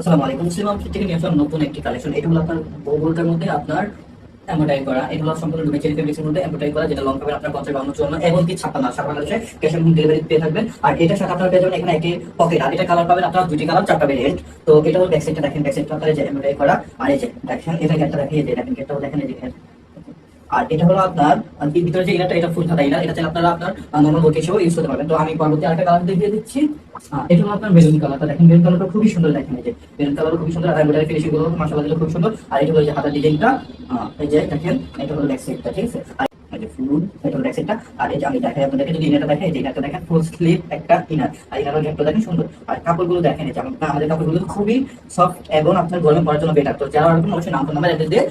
আসসালামু আলাইকুম। মুসলিম আউটফিট থেকে নিয়ে আসলাম নতুন একটি কালেকশন। এটা হলো আপনার বোরকার মধ্যে আপনার এমব্রয়ডারি করা। এগুলো সম্পূর্ণ ডুমেচেরি ফেব্রিক্সের মধ্যে এমব্রয়ডারি করা, যেটা লং পাবেন আপনার 50, 52, 54 এবং কি 56 সারা বাংলাদেশে ক্যাশ অন ডেলিভারি পেয়ে থাকবেন। আর এটার সাথে আপনারা পেয়ে যাবেন এখানে একটি পকেট। আর এটা কালার পাবেন আপনারা দুটি কালার, চারটা ভেরিয়েন্ট। তো এটা হলো ব্যাক সাইডটা দেখেন, ব্যাক সাইডটা আপনার এই যে এমব্রয়ডারি করা। আর এই যে দেখেন এটা গেটটা দেখেন, এই যে দেখেন গেটটাও দেখেন, এই যে আর এটা হলো আপনার ভিতরে যে ইনারটা, এটা ফুল হাতা ইনার। এটা চাইলে আপনারা আপনার নরমাল বোরকা হিসেবে ইউজ করতে পারবেন। তো আমি পরবর্তী আরেকটা কালার দেখিয়ে দিচ্ছি। এটা হলো আপনার মেরুন কালারটা দেখেন, মেরুন কালারটা খুবই সুন্দর দেখেন, এই যে মেরুন কালারও খুবই সুন্দর। আর এমব্রয়ডারি ফিনিশিং গুলো মাশাআল্লাহ দিলে খুব সুন্দর। আর এটা হলো যে হাতার ডিজাইনটা, এই যে দেখেন এটা হলো ব্যাক সাইডটা, ঠিক আছে। আর এই যে ফুল, এটা হলো ব্যাক সাইডটা। আর এই যে আমি দেখাই আপনাদেরকে, যদি ইনারটা দেখেন, এই যে ইনারটা দেখেন ফুল স্লিভ একটা ইনার। আর ইনারের গেটটা দেখেন সুন্দর। আর কাপড়গুলো দেখেন, এই যে আমাদের কাপড়গুলো খুবই সফট এবং আপনার গরমে পরার জন্য বেটার। তো যারা অবশ্যই নাম ফোন নাম্বার অ্যাড্রেস দিয়ে